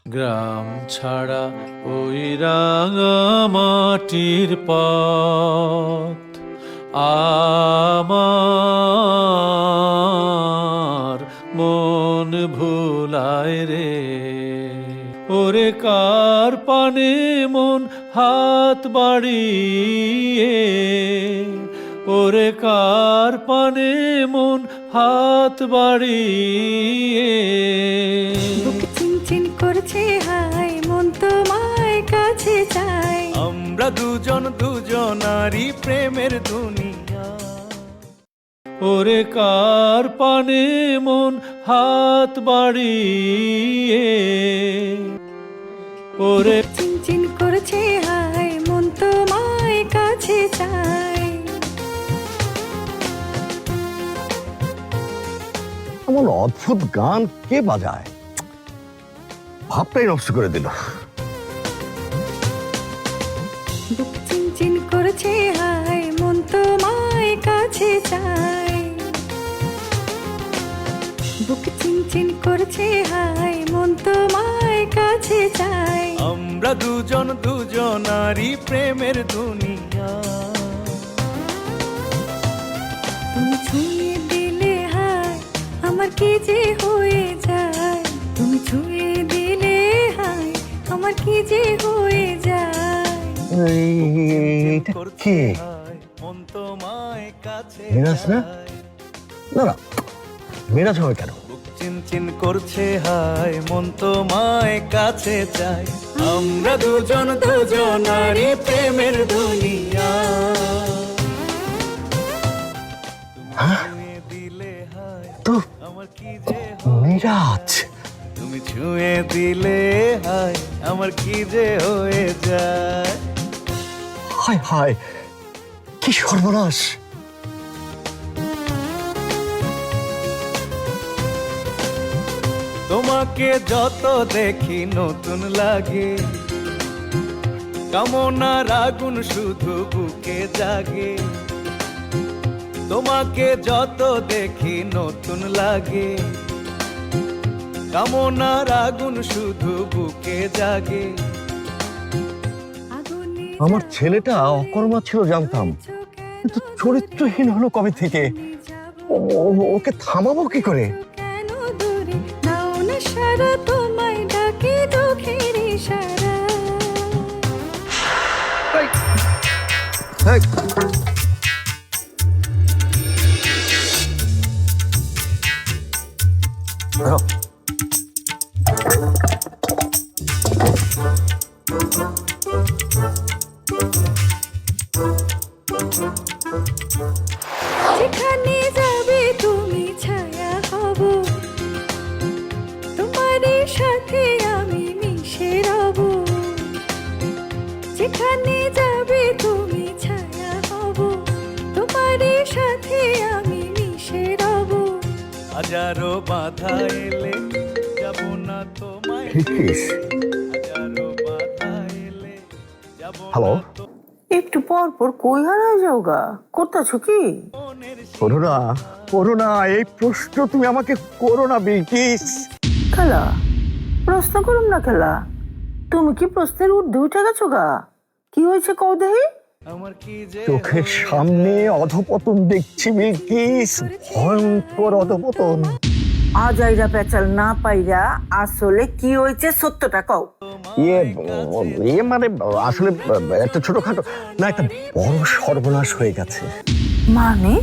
গ্রাম ছাড়া ওই রাঙা মাটির পথ আমার মন ভুলায় রে। ওরে কার পানে মন হাত বাড়িয়ে, ওরে কার পানে মন হাত বাড়িয়ে। বুক চিনচিন করছে হায়, মন তোমায় কাছে চাই। আমরা দুজন দুজনারই প্রেমের দুনিয়া। ওরে কার পানে মন হাত বাড়িয়ে, ওরে চিনচিন করছে হায়, মন তোমায় কাছে চাই। এমন অদ্ভুত গান কে বাজায়, ভাবটাই নষ্ট করে দিল। বুক চিনচিন করছে হায়, মন তোমায় কাছে চাই। বুক চিনচিন করছে হায়, মন তোমায় কাছে চাই। আমরা দুজন দুজনারই প্রেমের দুনিয়া। তুমি ছুঁয়ে দিলে হায়, আমার কি যে হয়ে যায়। তুমি ছুঁয়ে দিলে হায়, আমার কি যে হয়ে যায়। এটা কে? হায়, মন তোমায় কাছে মিরাজ না? চায়। না না, মেরাজ হবে কেন? বুক চিনচিন করছে হায়, মন তোমায় কাছে চায়। আমরা দুজন দুজনারই প্রেমের দুনিয়া। ছুঁয়ে দিলে হায়, তো আমার কি যে মিরাজ, তুমি ছুঁয়ে দিলে হায়, আমার কি যে হয়ে যায়। হায় হায়, কি সর্বনাশ! তোমাকে যত দেখি নতুন লাগে, কামনার আগুন শুধু বুকে জাগে। তোমাকে যত দেখি নতুন লাগে, কামনার আগুন শুধু বুকে জাগে। আগুনে আমার ছেলেটা অকর্মা ছিল জানতাম, কিন্তু চরিত্রহীন হলো কবে থেকে? ওকে থামাবো কি করে? কেন দূরে দাও না সারা, তোমায় ডাকে চোখের ইশারা। যেখানে যাবে তুমি ছায়া হব, তোমারই সাথে আমি মিশে রব। যেখানে যাবে তুমি ছায়া হব, তোমারই সাথে আমি মিশে রব। হাজারো বাধা এলে যাব না তোমায় ঠিকিস। হাজারো বাধা এলে যাব হ্যালো? না তো একটু পর পর কই হারায় যাও গা, করতেছো কি? মনের করোনা, করোনা, এই প্রশ্ন তুমি আমাকে করো না বিলকিস। খেলা প্রশ্ন করুন না খেলা, তুমি কি প্রশ্নের ঊর্ধ্বে উঠে গেছো গা? কি হয়েছে কও দেহি? আমার কি যে চোখের সামনে অধপতন দেখছি বিলকিস, ভয়ঙ্কর অধপতন। আজাইরা পেঁচাল না পাইরা আসলে কি হয়েছে সত্যটা কও। ইয়ে ইয়ে মানে আসলে একটা ছোটখাটো না, একটা বড় সর্বনাশ হয়ে গেছে। মানে